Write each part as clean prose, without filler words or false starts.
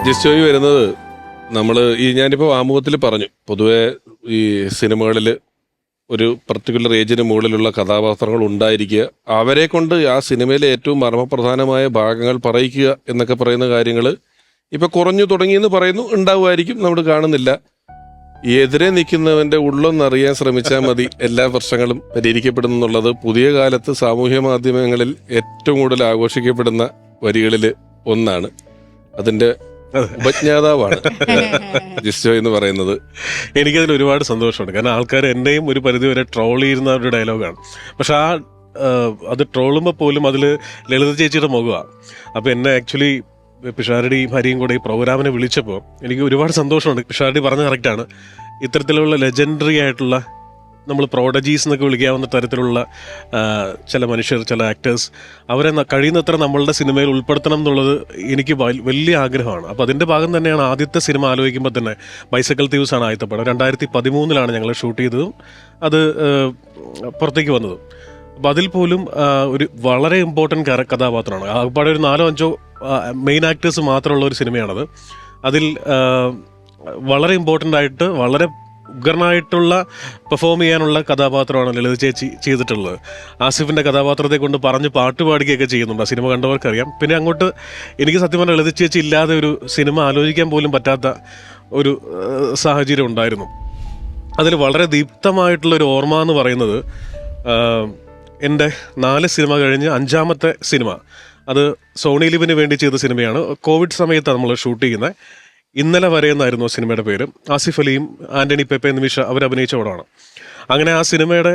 ജിസ്റ്റോയി വരുന്നത് നമ്മൾ ഞാനിപ്പോൾ ആമുഖത്തിൽ പറഞ്ഞു, പൊതുവെ ഈ സിനിമകളിൽ ഒരു പർട്ടിക്കുലർ ഏജിന് മുകളിലുള്ള കഥാപാത്രങ്ങൾ ഉണ്ടായിരിക്കുക, അവരെ കൊണ്ട് ആ സിനിമയിലെ ഏറ്റവും മർമ്മപ്രധാനമായ ഭാഗങ്ങൾ പറയിക്കുക എന്നൊക്കെ പറയുന്ന കാര്യങ്ങൾ ഇപ്പം കുറഞ്ഞു തുടങ്ങിയെന്ന് പറയുന്നു. ഉണ്ടാവുമായിരിക്കും, നമ്മൾ കാണുന്നില്ല. എതിരെ നിൽക്കുന്നവൻ്റെ ഉള്ളൊന്നറിയാൻ ശ്രമിച്ചാൽ മതി എല്ലാ പ്രശ്നങ്ങളും പരിഹരിക്കപ്പെടുന്നു എന്നുള്ളത് പുതിയ കാലത്ത് സാമൂഹ്യ മാധ്യമങ്ങളിൽ ഏറ്റവും കൂടുതൽ ആഘോഷിക്കപ്പെടുന്ന വരികളിൽ ഒന്നാണ്. അതിൻ്റെ ഉപജ്ഞാതാവാണ് ജിസ്റ്റോ എന്ന് പറയുന്നത്. എനിക്കതിൽ ഒരുപാട് സന്തോഷമുണ്ട്. കാരണം ആൾക്കാർ എന്നെയും ഒരു പരിധി വരെ ട്രോൾ ചെയ്യുന്ന ഒരു ഡയലോഗാണ്. പക്ഷെ അത് ട്രോളുമ്പോൾ പോലും അതിൽ ലളിത ചേച്ചിയുടെ മുഖമാണ്. അപ്പോൾ എന്നെ ആക്ച്വലി പിഷാരടിയും ഹരിയും കൂടെ ഈ പ്രോഗ്രാമിനെ വിളിച്ചപ്പോൾ എനിക്ക് ഒരുപാട് സന്തോഷമുണ്ട്. പിഷാരടി പറഞ്ഞ കറക്റ്റാണ്. ഇത്തരത്തിലുള്ള ലെജൻഡറി ആയിട്ടുള്ള, നമ്മൾ പ്രോഡജീസ് എന്നൊക്കെ വിളിക്കാവുന്ന തരത്തിലുള്ള ചില മനുഷ്യർ, ചില ആക്ടേഴ്സ്, അവരെ കഴിയുന്നത്ര നമ്മളുടെ സിനിമയിൽ ഉൾപ്പെടുത്തണം എന്നുള്ളത് എനിക്ക് വലിയ ആഗ്രഹമാണ്. അപ്പോൾ അതിൻ്റെ ഭാഗം തന്നെയാണ് ആദ്യത്തെ സിനിമ ആലോചിക്കുമ്പോൾ തന്നെ ബൈസൈക്കിൾ തീവ്സ് ആണ് ആദ്യത്തെ പടം. 2013 ഞങ്ങൾ ഷൂട്ട് ചെയ്തതും അത് പുറത്തേക്ക് വന്നതും. അപ്പോൾ അതിൽ പോലും ഒരു വളരെ ഇമ്പോർട്ടൻറ്റ് കഥാപാത്രമാണ്. ആകപ്പാടെ ഒരു 4-5 മെയിൻ ആക്ടേഴ്സ് മാത്രമുള്ള ഒരു സിനിമയാണത്. അതിൽ വളരെ ഇമ്പോർട്ടൻ്റ് ആയിട്ട് വളരെ ഉഗ്രനായിട്ടുള്ള പെർഫോം ചെയ്യാനുള്ള കഥാപാത്രമാണ് ലളിത ചേച്ചി ചെയ്തിട്ടുള്ളത്. ആസിഫിൻ്റെ കഥാപാത്രത്തെ കൊണ്ട് പറഞ്ഞ് പാട്ട് പാടുകയൊക്കെ ചെയ്യുന്നുണ്ട്. ആ സിനിമ കണ്ടവർക്കറിയാം. പിന്നെ അങ്ങോട്ട് എനിക്ക് സത്യം പറഞ്ഞാൽ ലളിത ചേച്ചി ഇല്ലാതെ ഒരു സിനിമ ആലോചിക്കാൻ പോലും പറ്റാത്ത ഒരു സാഹചര്യം ഉണ്ടായിരുന്നു. അതിൽ വളരെ ദീപ്തമായിട്ടുള്ളൊരു ഓർമ്മ എന്ന് പറയുന്നത്, എൻ്റെ 4 സിനിമ കഴിഞ്ഞ് 5ാമത്തെ സിനിമ, അത് സോണി ലിവിന് വേണ്ടി ചെയ്ത സിനിമയാണ്. കോവിഡ് സമയത്താണ് നമ്മൾ ഷൂട്ട് ചെയ്യുന്നത്. ഇന്നലെ വരെ എന്നായിരുന്നു സിനിമയുടെ പേര്. ആസിഫ് അലിയും ആൻ്റണി പെപ്പെ നിമിഷ അവരഭിനയിച്ച പടമാണ്. അങ്ങനെ ആ സിനിമയുടെ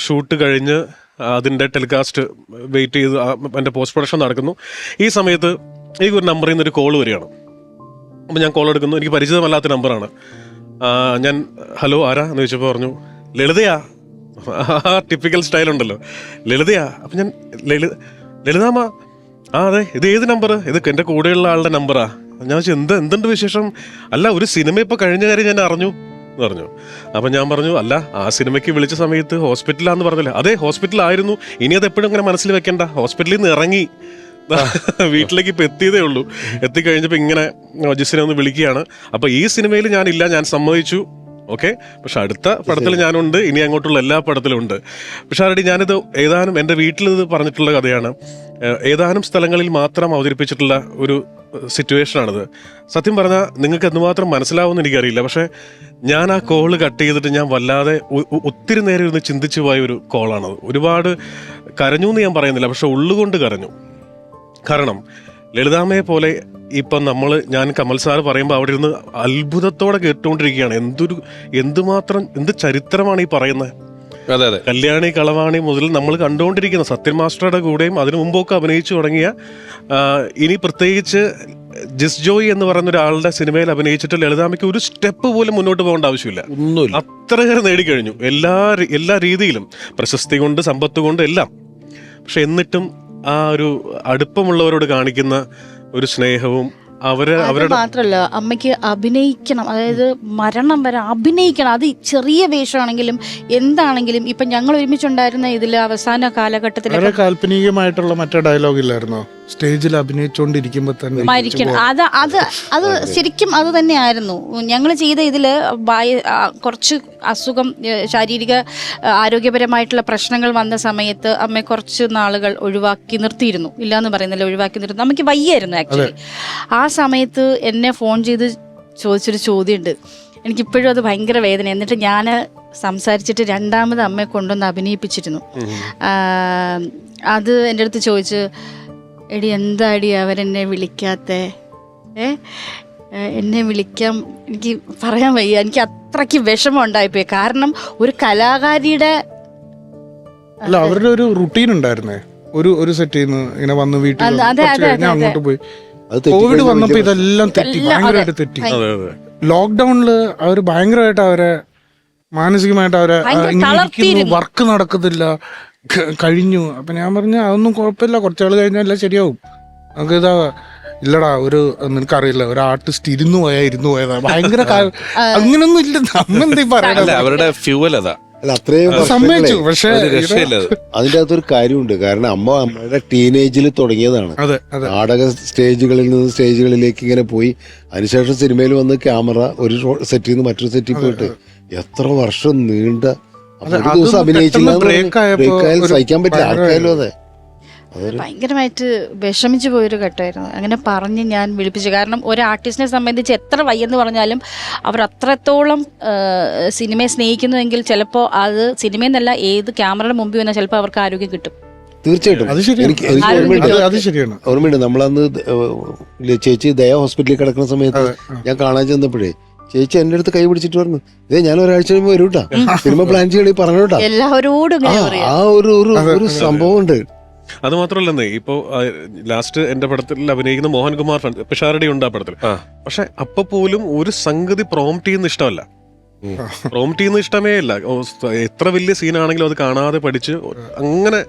ഷൂട്ട് കഴിഞ്ഞ് അതിൻ്റെ ടെലികാസ്റ്റ് വെയിറ്റ് ചെയ്ത് എൻ്റെ പോസ്റ്റ് പ്രൊഡക്ഷൻ നടക്കുന്നു. ഈ സമയത്ത് എനിക്കൊരു നമ്പറിൽ നിന്നൊരു കോൾ വരികയാണ്. അപ്പോൾ ഞാൻ കോൾ എടുക്കുന്നു. എനിക്ക് പരിചിതമല്ലാത്ത നമ്പറാണ്. ഞാൻ ഹലോ ആരാ എന്ന് ചോദിച്ചപ്പോൾ പറഞ്ഞു ലളിതയാ. ആ ടിപ്പിക്കൽ സ്റ്റൈലുണ്ടല്ലോ, ലളിതയാ. അപ്പം ഞാൻ ലളിതാമ്മ, അതെ, ഇത് ഏത് നമ്പർ? ഇത് എൻ്റെ കൂടെയുള്ള ആളുടെ നമ്പറാ. ഞാൻ ചോദിച്ചു എന്തുണ്ട് വിശേഷം? അല്ല, ഒരു സിനിമ ഇപ്പോൾ കഴിഞ്ഞ കാര്യം ഞാൻ അറിഞ്ഞു എന്ന് പറഞ്ഞു. അപ്പം ഞാൻ പറഞ്ഞു, അല്ല, ആ സിനിമയ്ക്ക് വിളിച്ച സമയത്ത് ഹോസ്പിറ്റലാന്ന് പറഞ്ഞില്ലേ? അതെ, ഹോസ്പിറ്റലായിരുന്നു. ഇനി അത് എപ്പോഴും അങ്ങനെ മനസ്സിൽ വെക്കണ്ട. ഹോസ്പിറ്റലിൽ നിന്ന് ഇറങ്ങി വീട്ടിലേക്ക് ഇപ്പം എത്തിയതേ ഉള്ളൂ. എത്തിക്കഴിഞ്ഞപ്പോൾ ഇങ്ങനെ ജിസിനെ ഒന്ന് വിളിക്കുകയാണ്. അപ്പോൾ ഈ സിനിമയിൽ ഞാനില്ല, ഞാൻ സമ്മതിച്ചു, ഓക്കെ. പക്ഷെ അടുത്ത പടത്തിൽ ഞാനുണ്ട്, ഇനി അങ്ങോട്ടുള്ള എല്ലാ പടത്തിലും ഉണ്ട്. പക്ഷേ ആരടി, ഞാനിത് ഏതാനും എൻ്റെ വീട്ടിലിത് പറഞ്ഞിട്ടുള്ള കഥയാണ്. ഏതാനും സ്ഥലങ്ങളിൽ മാത്രം അവതരിപ്പിച്ചിട്ടുള്ള ഒരു സിറ്റുവേഷനാണിത്. സത്യം പറഞ്ഞാൽ നിങ്ങൾക്ക് എന്തുമാത്രം മനസ്സിലാവുമെന്ന് എനിക്കറിയില്ല. പക്ഷേ ഞാൻ ആ കോള് കട്ട് ചെയ്തിട്ട് ഞാൻ വല്ലാതെ ഒത്തിരി നേരം ഇരുന്ന് ചിന്തിച്ചു പോയ ഒരു കോളാണത്. ഒരുപാട് കരഞ്ഞു എന്ന് ഞാൻ പറയുന്നില്ല, പക്ഷെ ഉള്ളുകൊണ്ട് കരഞ്ഞു. കാരണം ലളിതാമ്മയെ പോലെ ഇപ്പം ഞാൻ കമൽ സാറ് പറയുമ്പോൾ അവിടെ ഇരുന്ന് അത്ഭുതത്തോടെ കേട്ടുകൊണ്ടിരിക്കുകയാണ്. എന്ത് ചരിത്രമാണ് ഈ പറയുന്നത്. അതെ അതെ, കല്യാണി കളവാണി മുതൽ നമ്മൾ കണ്ടുകൊണ്ടിരിക്കുന്ന സത്യൻ മാസ്റ്ററുടെ കൂടെയും അതിനു മുമ്പൊക്കെ അഭിനയിച്ചു തുടങ്ങിയ, ഇനി പ്രത്യേകിച്ച് ജിസ് ജോയി എന്ന് പറയുന്ന ഒരാളുടെ സിനിമയിൽ അഭിനയിച്ചിട്ട് ലളിതാമ്മയ്ക്ക് ഒരു സ്റ്റെപ്പ് പോലും മുന്നോട്ട് പോകേണ്ട ആവശ്യമില്ല. ഒന്നുമില്ല, അത്രയേറെ നേടിക്കഴിഞ്ഞു എല്ലാ രീതിയിലും, പ്രശസ്തി കൊണ്ട്, സമ്പത്ത് കൊണ്ട്, എല്ലാം. പക്ഷെ എന്നിട്ടും ആ ഒരു അടുപ്പമുള്ളവരോട് കാണിക്കുന്ന ഒരു സ്നേഹവും അവരുടെ മാത്രല്ല, അമ്മയ്ക്ക് അഭിനയിക്കണം, അതായത് മരണം വരെ അഭിനയിക്കണം. അത് ചെറിയ വേഷമാണെങ്കിലും എന്താണെങ്കിലും. ഇപ്പൊ ഞങ്ങൾ ഒരുമിച്ചുണ്ടായിരുന്ന ഇതില് അവസാന കാലഘട്ടത്തിൽ കാൽപ്പനികമായിട്ടുള്ള മറ്റേ ഡയലോഗ് ഇല്ലായിരുന്നോ, സ്റ്റേജിൽ അഭിനയിച്ചുകൊണ്ടിരിക്കുമ്പോ തന്നെ മരിക്കണം. അത് ശരിക്കും അത് തന്നെയായിരുന്നു ഞങ്ങൾ ചെയ്ത ഇതില്. കുറച്ച് അസുഖം, ശാരീരിക ആരോഗ്യപരമായിട്ടുള്ള പ്രശ്നങ്ങൾ വന്ന സമയത്ത് അമ്മയെ കുറച്ച് നാളുകൾ ഒഴിവാക്കി നിർത്തിയിരുന്നു. ഇല്ലാന്ന് പറയുന്നില്ല, ഒഴിവാക്കി നിർത്തി. അമ്മയ്ക്ക് വയ്യായിരുന്നു ആക്ച്വലി. ആ സമയത്ത് എന്നെ ഫോൺ ചെയ്ത് ചോദിച്ചൊരു ചോദ്യമുണ്ട്, എനിക്കിപ്പോഴും അത് ഭയങ്കര വേദന. എന്നിട്ട് ഞാൻ സംസാരിച്ചിട്ട് 2ാമത് അമ്മയെ കൊണ്ടുവന്ന് അഭിനയിപ്പിച്ചിരുന്നു. അത് എൻ്റെ അടുത്ത് ചോദിച്ച്, എടി എന്താടി അവരെന്നെ വിളിക്കാത്തേ? എന്നെ വിളിക്കാൻ എനിക്ക് പറയാൻ വയ്യ. എനിക്ക് അത്രയ്ക്ക് വിഷമം ഉണ്ടായിപ്പോയി. കാരണം ഒരു കലാകാരിയുടെ അല്ല, അവരുടെ ഒരു റുട്ടീൻ ഉണ്ടായിരുന്നേ. ഒരു സെറ്റിൽ നിന്ന് ഇങ്ങനെ വന്ന് വീട്ടിൽ അങ്ങോട്ട് പോയി. കോവിഡ് വന്നപ്പോ ഇതെല്ലാം തെറ്റി, ഭയങ്കരമായിട്ട് തെറ്റി. ലോക്ക്ഡൌണില് അവര് ഭയങ്കരമായിട്ട് അവരെ മാനസികമായിട്ട് അവരെ വർക്ക് നടക്കത്തില്ല, കഴിഞ്ഞു. അപ്പൊ ഞാൻ പറഞ്ഞു അതൊന്നും കുഴപ്പമില്ല, കുറച്ചാൾ കഴിഞ്ഞാൽ എല്ലാം ശരിയാവും. നമുക്ക് ഇല്ലടാ, നിനക്കറിയില്ല, ഒരു ആർട്ടിസ്റ്റ് ഇരുന്നു പോയതാ ഭയങ്കര അങ്ങനൊന്നും ഇല്ല. നമ്മെന്തീ പറയാ, അവരുടെ ഫ്യൂവൽ അതാ. അല്ല അത്രയും സമ്മതിച്ചു. വർഷങ്ങളെ പക്ഷെ ഒരു രക്ഷയില്ല അത്. അതിൻ്റെ അകത്തൊരു കാര്യമുണ്ട്. കാരണം അമ്മയുടെ ടീനേജിൽ തുടങ്ങിയതാണ്. അതെ അതെ നാടക സ്റ്റേജുകളിൽ നിന്ന് സ്റ്റേജുകളിലേക്ക് ഇങ്ങനെ പോയി അതിനുശേഷം സിനിമയിൽ വന്ന് ക്യാമറ ഒരു സെറ്റിൽ നിന്ന് മറ്റൊരു സെറ്റിൽ പോയിട്ട് എത്ര വർഷം നീണ്ട അപ്പൊ ഒരു ദിവസം അഭിനയിച്ചില്ല break ആയപ്പോ ബ്രേക്ക് ആയാലും ഒരു സഹിക്കാൻ പറ്റില്ല. ആർക്കായാലും അതെ. ഭയങ്കരമായിട്ട് വിഷമിച്ചു പോയൊരു ഘട്ടമായിരുന്നു. അങ്ങനെ പറഞ്ഞ് ഞാൻ വിളിപ്പിച്ചു. കാരണം ഒരു ആർട്ടിസ്റ്റിനെ സംബന്ധിച്ച് എത്ര വയ്യെന്ന് പറഞ്ഞാലും അവർ അത്രത്തോളം സിനിമയെ സ്നേഹിക്കുന്നുവെങ്കിൽ ചിലപ്പോൾ അത് സിനിമയെന്നല്ല ഏത് ക്യാമറയുടെ മുമ്പിൽ വന്നാൽ ചിലപ്പോൾ അവർക്ക് ആരോഗ്യം കിട്ടും. തീർച്ചയായിട്ടും അത് ശരിയാണ്. എനിക്ക് ഓർമ്മയുണ്ട്. അത് ശരിയാണ്. ഓർമ്മയുണ്ട് നമ്മളന്ന് ചേച്ചി ദയ ഹോസ്പിറ്റലിൽ കിടക്കുന്ന സമയത്ത് ഞാൻ കാണാൻ ചെന്നപ്പോഴേ ചേച്ചി എന്റെ അടുത്ത് കൈ പിടിച്ചിട്ട് പറഞ്ഞു, ഞാൻ ഒരാഴ്ച കഴിയുമ്പോൾ വരും കേട്ടാ, സിനിമ പ്ലാൻ ചെയ്യണേ പറഞ്ഞോട്ടാ. എല്ലാവരോടും ഇങ്ങനെ പറയാം. ആ ഒരു സംഭവം ഉണ്ട്. അത് മാത്രമല്ലെന്നേ, ഇപ്പോ ലാസ്റ്റ് എന്റെ പടത്തിൽ അഭിനയിക്കുന്ന മോഹൻകുമാർ പിഷാരടി ഉണ്ട് ആ പടത്തിൽ. പക്ഷെ അപ്പൊ പോലും ഒരു സംഗതി പ്രോംപ്റ്റ് ചെയ്യുന്ന ഇഷ്ടമല്ല. പ്രോംപ്റ്റ് ചെയ്യുന്ന ഇഷ്ടമേ ഇല്ല. എത്ര വലിയ സീനാണെങ്കിലും അത് കാണാതെ പഠിച്ച് അങ്ങനെ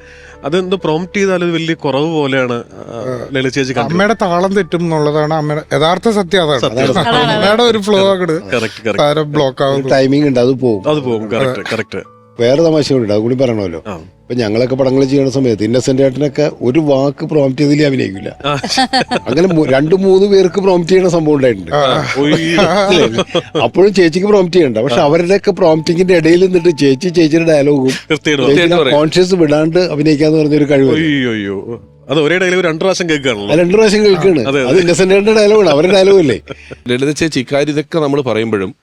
അതെന്തോ പ്രോംപ്റ്റ് ചെയ്താൽ അത് വലിയ കുറവ് പോലെയാണ് ലളിത ചേച്ചി കണ്ടത്. അമ്മയുടെ താളം തെറ്റും എന്നുള്ളതാണ് അമ്മയുടെ യഥാർത്ഥ സത്യം. അതാണ് അമ്മയുടെ ഒരു ഫ്ലോ അങ്ങോട്ട് ബ്ലോക്ക് ആവും. ടൈമിംഗ് ഉണ്ട്, അത് പോകും. കറക്റ്റ്. വേറെ തമാശ ഉണ്ട്, അത് കൂടി പറയണമല്ലോ. ഇപ്പൊ ഞങ്ങളൊക്കെ പടങ്ങൾ ചെയ്യുന്ന സമയത്ത് ഇന്നസെന്റ് ഏട്ടനൊക്കെ ഒരു വാക്ക് പ്രോംപ്റ്റ് ചെയ്തില്ല അഭിനയിക്കില്ല. അങ്ങനെ 2-3 പേർക്ക് പ്രോംപ്റ്റ് ചെയ്യണ സംഭവം ഉണ്ടായിട്ടുണ്ട്. അപ്പോഴും ചേച്ചിക്ക് പ്രോംപ്റ്റ് ചെയ്യണ്ട. പക്ഷെ അവരുടെയൊക്കെ പ്രോംപ്റ്റിങ്ങിന്റെ ഇടയിൽ നിന്നിട്ട് ചേച്ചിയുടെ ഡയലോഗും കോൺഷ്യസ് വിടാണ്ട് അഭിനയിക്കാന്ന് പറഞ്ഞൊരു കഴിവ്. അത് ഒരേ ഡയലോഗ് 2 പ്രാവശ്യം കേൾക്കുകയാണല്ലോ. 2 പ്രാവശ്യം കേൾക്കാണ്. അത് ഇന്നസെന്റ് ഏട്ടന്റെ ഡയലോഗാണ്, അവരുടെ ഡയലോഗല്ലേ. ലളിത ചേച്ചി ഇക്കാര്യം ഇതൊക്കെ നമ്മൾ പറയുമ്പോഴും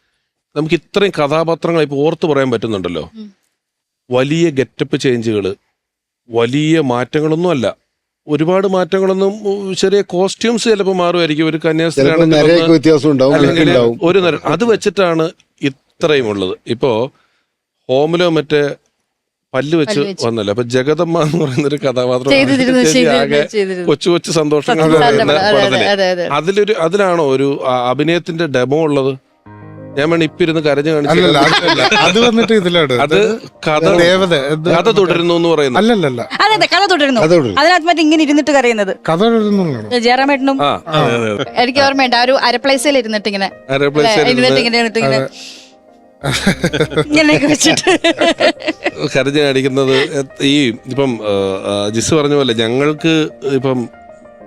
നമുക്ക് ഇത്രയും കഥാപാത്രങ്ങൾ ഇപ്പൊ ഓർത്ത് പറയാൻ പറ്റുന്നുണ്ടല്ലോ. വലിയ ഗെറ്റപ്പ് ചേഞ്ചുകൾ, വലിയ മാറ്റങ്ങളൊന്നും അല്ല. ഒരുപാട് മാറ്റങ്ങളൊന്നും, ചെറിയ കോസ്റ്റ്യൂംസ് ചിലപ്പോൾ മാറുമായിരിക്കും. ഒരു കന്യാസ്ത്രീയാണെങ്കിൽ വ്യത്യാസം ഉണ്ടാവും. ഒരു അത് വെച്ചിട്ടാണ് ഇത്രയും ഉള്ളത്. ഇപ്പോ ഹോമിലോ മറ്റേ പല്ല് വെച്ച് വന്നല്ലോ. അപ്പൊ ജഗദമ്മ എന്ന് പറയുന്നൊരു കഥാപാത്രം ആകെ കൊച്ചു സന്തോഷങ്ങൾ പടത്തില് അതിലാണോ ഒരു അഭിനയത്തിന്റെ ഡെമോ ഉള്ളത്? ഞാൻ വേണം ഇപ്പൊ ഇരുന്ന് കരഞ്ഞു കാണിച്ചു. അത് വന്നിട്ട് ഇതിലാണ് അത് കഥ തുടരുന്നു എന്ന് പറയുന്നു. അല്ലല്ല, അതെ കഥ തുടരുന്നു. അതിനകത്ത് മറ്റേ ഇങ്ങനെ ഇരുന്നിട്ട് കരയുന്നത് കഥ തുടരുന്നു. ജയറാമേട്ടനും എനിക്ക് ഓർമ്മയുണ്ട്. ആ ഒരു അരപ്ലേസിൽ ഇരുന്നിട്ട് ഇങ്ങനെ ഇങ്ങനെയൊക്കെ വെച്ചിട്ട് കരഞ്ഞു കാണിക്കുന്നത്. ഈ ഇപ്പം ജിസ് പറഞ്ഞ പോലെ ഞങ്ങൾക്ക് ഇപ്പം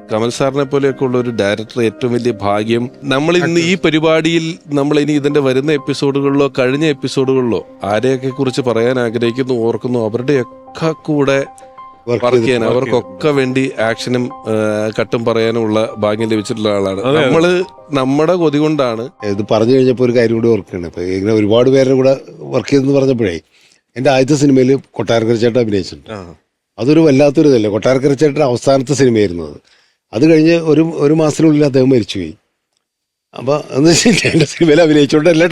കമൽ സാറിനെ പോലെയൊക്കെ ഉള്ള ഒരു ഡയറക്ടർ ഏറ്റവും വലിയ ഭാഗ്യം. നമ്മൾ ഇന്ന് ഈ പരിപാടിയിൽ നമ്മൾ ഇനി ഇതിന്റെ വരുന്ന എപ്പിസോഡുകളിലോ കഴിഞ്ഞ എപ്പിസോഡുകളിലോ ആരെയൊക്കെ കുറിച്ച് പറയാൻ ആഗ്രഹിക്കുന്നു, ഓർക്കുന്നു, അവരുടെയൊക്കെ കൂടെ വർക്ക് ചെയ്യാൻ, അവർക്കൊക്കെ വേണ്ടി ആക്ഷനും കട്ടും പറയാനുമുള്ള ഭാഗ്യം ലഭിച്ചിട്ടുള്ള ആളാണ്. നമ്മള് നമ്മുടെ കൊതി കൊണ്ടാണ്. ഇത് പറഞ്ഞു കഴിഞ്ഞപ്പോൾ ഒരു കാര്യം കൂടി ഓർക്കുകയാണ്. ഇപ്പൊ ഇങ്ങനെ ഒരുപാട് പേരുടെ കൂടെ വർക്ക് ചെയ്തെന്ന് പറഞ്ഞപ്പോഴേ എന്റെ ആദ്യത്തെ സിനിമയിൽ കൊട്ടാരക്കര ചേട്ടൻ അഭിനയിച്ചിട്ടുണ്ട്. അതൊരു വല്ലാത്തൊരു ഇതല്ലേ. കൊട്ടാരക്കര ചേട്ടൻ്റെ അവസാനത്തെ സിനിമയായിരുന്നു അത്. അത് കഴിഞ്ഞ് ഒരു മാസത്തിനുള്ളിൽ അദ്ദേഹം മരിച്ചുപോയി. അപ്പൊ എന്ന് വെച്ചാൽ എന്റെ സിനിമയിൽ അഭിനയിച്ചോണ്ടല്ല,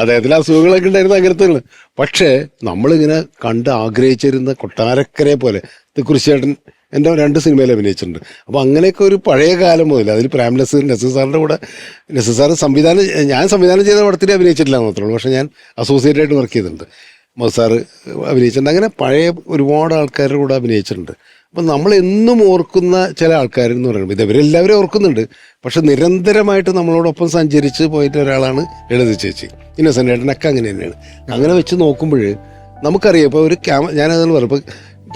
അദ്ദേഹത്തിന് അസുഖങ്ങളൊക്കെ ഉണ്ടായിരുന്നു അങ്ങനത്തെ. പക്ഷേ നമ്മളിങ്ങനെ കണ്ട് ആഗ്രഹിച്ചിരുന്ന കൊട്ടാരക്കരയെ പോലെ തിക്കുറിശ്ശേട്ടൻ എൻ്റെ 2 സിനിമയിൽ അഭിനയിച്ചിട്ടുണ്ട്. അപ്പോൾ അങ്ങനെയൊക്കെ ഒരു പഴയ കാലം മുതൽ അതിൽ പ്രേം നസീർ സാറിൻ്റെ കൂടെ സാർ ഞാൻ സംവിധാനം ചെയ്ത പടത്തിൽ അഭിനയിച്ചിട്ടില്ല മാത്രമേ ഉള്ളൂ. പക്ഷേ ഞാൻ അസോസിയേറ്റ് ആയിട്ട് വർക്ക് ചെയ്തിട്ടുണ്ട്. മസാറ് അഭിനയിച്ചിട്ടുണ്ട്. അങ്ങനെ പഴയ ഒരുപാട് ആൾക്കാരുടെ കൂടെ അഭിനയിച്ചിട്ടുണ്ട്. അപ്പം നമ്മളെന്നും ഓർക്കുന്ന ചില ആൾക്കാരെന്ന് പറയുമ്പോൾ ഇവരെല്ലാവരും ഓർക്കുന്നുണ്ട്. പക്ഷെ നിരന്തരമായിട്ട് നമ്മളോടൊപ്പം സഞ്ചരിച്ച് പോയിട്ട് ഒരാളാണ് ലളിത ചേച്ചി. ഇന്നസെന്റ് ഏട്ടനൊക്കെ അങ്ങനെ തന്നെയാണ്. അങ്ങനെ വെച്ച് നോക്കുമ്പോൾ നമുക്കറിയാം. ഇപ്പോൾ ഒരു ഞാനതെന്ന് പറഞ്ഞു, ഇപ്പോൾ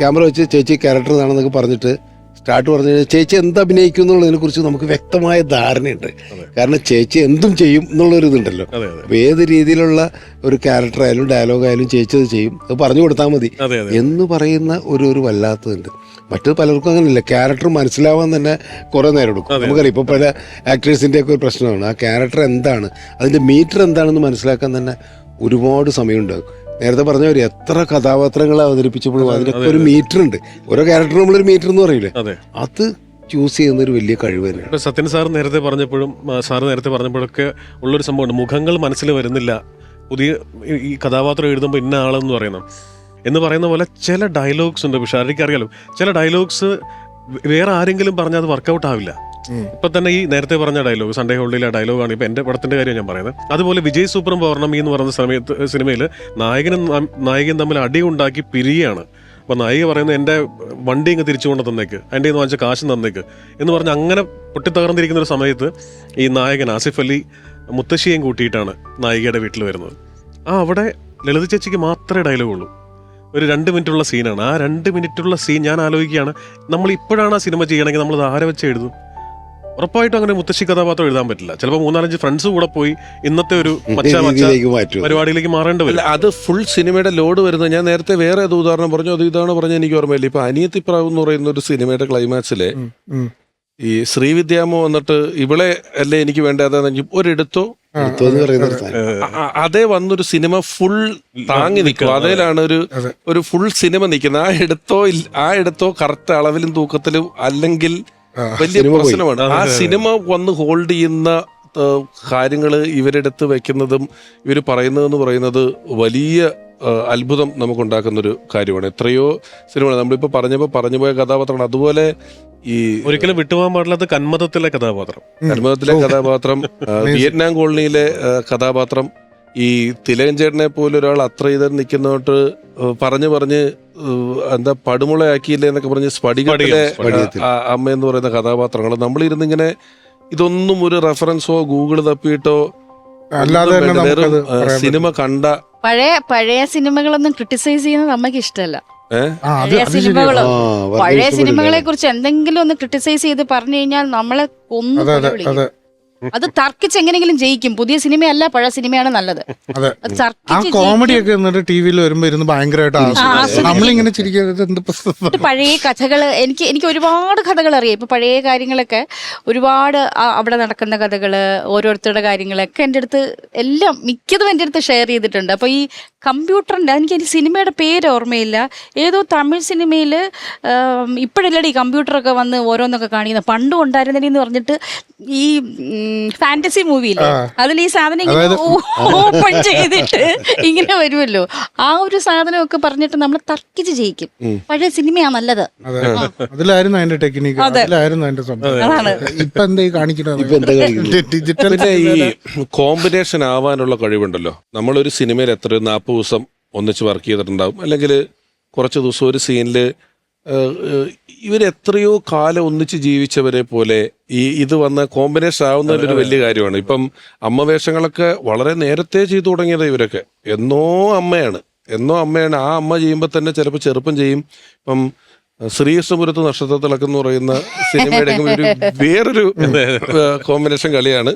ക്യാമറ വെച്ച് ചേച്ചി ക്യാരക്ടർ ഇതാണെന്നൊക്കെ പറഞ്ഞിട്ട് സ്റ്റാർട്ട് പറഞ്ഞു കഴിഞ്ഞാൽ ചേച്ചി എന്ത് അഭിനയിക്കും എന്നുള്ളതിനെ കുറിച്ച് നമുക്ക് വ്യക്തമായ ധാരണയുണ്ട്. കാരണം ചേച്ചി എന്തും ചെയ്യും എന്നുള്ളൊരു ഇതുണ്ടല്ലോ. അപ്പോൾ ഏത് രീതിയിലുള്ള ഒരു ക്യാരക്ടറായാലും ഡയലോഗായാലും ചേച്ചി അത് ചെയ്യും, അത് പറഞ്ഞു കൊടുത്താൽ മതി എന്ന് പറയുന്ന ഒരു വല്ലാത്തതുണ്ട്. മറ്റു പലർക്കും അങ്ങനെയല്ല. ക്യാരക്ടർ മനസ്സിലാവാൻ തന്നെ കുറേ നേരം എടുക്കും. നമുക്കറിയാം ഇപ്പോൾ പല ആക്ടേഴ്സിൻ്റെ ഒക്കെ ഒരു പ്രശ്നമാണ് ആ ക്യാരക്ടർ എന്താണ്, അതിൻ്റെ മീറ്റർ എന്താണെന്ന് മനസ്സിലാക്കാൻ തന്നെ ഒരുപാട് സമയമുണ്ടാകും. നേരത്തെ പറഞ്ഞവർ എത്ര കഥാപാത്രങ്ങൾ അവതരിപ്പിച്ചപ്പോഴും അതിനൊക്കെ ഒരു മീറ്റർ ഉണ്ട്. ഓരോ ക്യാരക്ടർ നമ്മളൊരു മീറ്റർ എന്ന് പറയില്ലേ, അത് ചൂസ് ചെയ്യുന്ന ഒരു വലിയ കഴിവ് തന്നെയാണ്. ഇപ്പൊ സത്യൻ സാർ നേരത്തെ പറഞ്ഞപ്പോഴൊക്കെ ഉള്ളൊരു സംഭവമുണ്ട്. മുഖങ്ങൾ മനസ്സിൽ വരുന്നില്ല. പുതിയ ഈ കഥാപാത്രം എഴുതുമ്പോൾ ഇന്ന ആളെന്ന് പറയുന്ന പോലെ ചില ഡയലോഗ്സ് ഉണ്ട്. പക്ഷെ അറിയാലോ, ചില ഡയലോഗ്സ് വേറെ ആരെങ്കിലും പറഞ്ഞാൽ അത് വർക്കൗട്ട് ആവില്ല. ഇപ്പൊ തന്നെ ഈ നേരത്തെ പറഞ്ഞ ഡയലോഗ്, സൺഡേ ഹോളിഡേയിലെ ഡയലോഗാണ് ഇപ്പൊ എന്റെ പടത്തിന്റെ കാര്യം ഞാൻ പറയുന്നത്. അതുപോലെ വിജയ് സൂപ്പറും പൗർണമി എന്ന് പറയുന്ന സിനിമയിൽ നായകനും തമ്മിൽ അടി ഉണ്ടാക്കി പിരിയാണ്. അപ്പൊ നായിക പറയുന്നത് എന്റെ വണ്ടി ഇങ്ങ് തിരിച്ചു കൊണ്ട് തന്നേക്ക്, എൻ്റെ നിന്ന് വാങ്ങിച്ച കാശ് തന്നേക്ക് എന്ന് പറഞ്ഞ് അങ്ങനെ പൊട്ടിത്തകർന്നിരിക്കുന്ന ഒരു സമയത്ത് ഈ നായകൻ ആസിഫ് അലി മുത്തശ്ശിയെയും കൂട്ടിയിട്ടാണ് നായികയുടെ വീട്ടിൽ വരുന്നത്. അവിടെ ലളിത ചേച്ചിക്ക് മാത്രമേ ഡയലോഗ് ഉള്ളൂ. ഒരു 2 മിനിറ്റുള്ള സീനാണ്. ആ 2 മിനിറ്റുള്ള സീൻ ഞാൻ ആലോചിക്കുകയാണ്, നമ്മൾ ഇപ്പോഴാണ് ആ സിനിമ ചെയ്യണമെങ്കിൽ നമ്മൾ ആരെ വെച്ച് എഴുതും? ഉറപ്പായിട്ടും അങ്ങനെ മുത്തശ്ശി കഥാപാത്രം എഴുതാൻ പറ്റില്ല. ചിലപ്പോൾ 3-4 ഫ്രണ്ട്സ് കൂടെ പോയി ഇന്നത്തെ ഒരു രീതിയിലേക്ക് മാറ്റും. പരിപാടിയിലേക്ക് മാറേണ്ടി വരും. അത് ഫുൾ സിനിമയുടെ ലോഡ് വരുന്നത്. ഞാൻ നേരത്തെ വേറെ ഏത് ഉദാഹരണം പറഞ്ഞു, അത് ഇതാണ് പറഞ്ഞ എനിക്ക് ഓർമ്മയില്ല. ഇപ്പൊ അനിയത്തിപ്രാവ് എന്ന് പറയുന്ന ഒരു സിനിമയുടെ ക്ലൈമാക്സിലെ ഈ ശ്രീവിദ്യാമോ വന്നിട്ട് ഇവളെ അല്ലേ എനിക്ക് വേണ്ട, അതാണെങ്കിൽ ഒരിടത്തോ അതേ വന്നൊരു സിനിമ ഫുൾ താങ്ങി നിൽക്കും. അതേലാണ് ഒരു ഫുൾ സിനിമ നിൽക്കുന്നത്. ആ എടുത്തോ കറക്റ്റ് അളവിലും തൂക്കത്തിലും അല്ലെങ്കിൽ വലിയ പ്രശ്നമാണ്. ആ സിനിമ വന്ന് ഹോൾഡ് ചെയ്യുന്ന കാര്യങ്ങള് ഇവരെടുത്ത് വെക്കുന്നതും ഇവർ പറയുന്നതെന്ന് പറയുന്നത് വലിയ അത്ഭുതം നമുക്കുണ്ടാക്കുന്ന ഒരു കാര്യമാണ്. എത്രയോ സിനിമ നമ്മളിപ്പോ പറഞ്ഞുപോയ കഥാപാത്രങ്ങൾ. അതുപോലെ ഈ ഒരിക്കലും വിട്ടുപോകാൻ പാടില്ലാത്ത കന്മതത്തിലെ കഥാപാത്രം, വിയറ്റ്നാം കോളനിയിലെ കഥാപാത്രം, ഈ തിലകൻ ചേട്ടനെ പോലെ ഒരാൾ അത്ര ചെയ്ത് നിൽക്കുന്നോട്ട് പറഞ്ഞ് എന്താ പടുമുളയാക്കിയില്ലേ എന്നൊക്കെ പറഞ്ഞ് സ്ഫടികത്തിലെ അമ്മ എന്ന് പറയുന്ന കഥാപാത്രങ്ങൾ നമ്മളിരുന്നിങ്ങനെ ഇതൊന്നും ഒരു റെഫറൻസോ ഗൂഗിൾ തപ്പിയിട്ടോ അല്ലാതെ സിനിമ കണ്ട പഴയ സിനിമകളൊന്നും ക്രിട്ടിസൈസ് ചെയ്യുന്നത് അമ്മയ്ക്ക് ഇഷ്ടമല്ല. ആ, പഴയ സിനിമകളെ കുറിച്ച് എന്തെങ്കിലും ഒന്ന് ക്രിട്ടിസൈസ് ചെയ്ത് പറഞ്ഞു കഴിഞ്ഞാൽ നമ്മളെ കൊന്നു. അത് തർക്കിച്ച് എങ്ങനെങ്കിലും ജയിക്കും. പുതിയ സിനിമയല്ല, പഴയ സിനിമയാണ് നല്ലത്. ആ കോമഡി ഒക്കെ എന്നിട്ട് ടി വിയിൽ വരുമ്പോ ഇരുന്ന് ഭയങ്കരമായിട്ട് നമ്മളിങ്ങനെ ചിരിക്കുന്നത് എന്ത് പഴയ കഥകള് എനിക്ക് ഒരുപാട് കഥകൾ അറിയാം. ഇപ്പൊ പഴയ കാര്യങ്ങളൊക്കെ ഒരുപാട് അവിടെ നടക്കുന്ന കഥകള്, ഓരോരുത്തരുടെ കാര്യങ്ങളൊക്കെ എൻ്റെ അടുത്ത് എല്ലാം മിക്കതും എൻ്റെ അടുത്ത് ഷെയർ ചെയ്തിട്ടുണ്ട്. അപ്പൊ ഈ കമ്പ്യൂട്ടറിന്റെ എനിക്ക് സിനിമയുടെ പേര് ഓർമ്മയില്ല, ഏതോ തമിഴ് സിനിമയിൽ ഇപ്പോഴല്ലേ ഈ കമ്പ്യൂട്ടറൊക്കെ വന്ന് ഓരോന്നൊക്കെ കാണിക്കുന്നത്. പണ്ടും ഉണ്ടായിരുന്നേ എന്ന് പറഞ്ഞിട്ട് ഈ ഫാന്റസി മൂവിയില്ലേ, അതിൽ ഈ സാധനം ഇങ്ങനെ ഓപ്പൺ ചെയ്തിട്ട് ഇങ്ങനെ വരുമല്ലോ. ആ ഒരു സാധനമൊക്കെ പറഞ്ഞിട്ട് നമ്മൾ തർക്കിച്ച് ജയിക്കും. പഴയ സിനിമയാ നല്ലത്. അതിലായിരുന്നു അതിന്റെ ടെക്നിക്ക്, അതിലായിരുന്നു അതിന്റെ സംഭവം. ഇപ്പൊ എന്താ കാണിക്കുന്നത്? ഡിജിറ്റൽ. പിന്നെ ഈ കോമ്പിനേഷൻ ആവാനുള്ള കഴിവുണ്ടല്ലോ. നമ്മളൊരു സിനിമയിൽ എത്രയോ 40 ദിവസം ഒന്നിച്ച് വർക്ക് ചെയ്തിട്ടുണ്ടാവും, അല്ലെങ്കിൽ കുറച്ച് ദിവസം ഒരു സീനിൽ ഇവരെത്രയോ കാലം ഒന്നിച്ച് ജീവിച്ചവരെ പോലെ ഇത് വന്ന കോമ്പിനേഷൻ ആവുന്നതിലൊരു വലിയ കാര്യമാണ്. ഇപ്പം അമ്മ വേഷങ്ങളൊക്കെ വളരെ നേരത്തെ ചെയ്തു തുടങ്ങിയത് ഇവരൊക്കെ. എന്നോ അമ്മയാണ്. ആ അമ്മ ചെയ്യുമ്പോൾ തന്നെ ചിലപ്പോൾ ചെറുപ്പം ചെയ്യും. ഇപ്പം ശ്രീകൃഷ്ണപുരത്ത് നക്ഷത്രത്തിളക്കം എന്ന് പറയുന്ന സിനിമയുടെ വേറൊരു കോമ്പിനേഷൻ കളിയാണ്.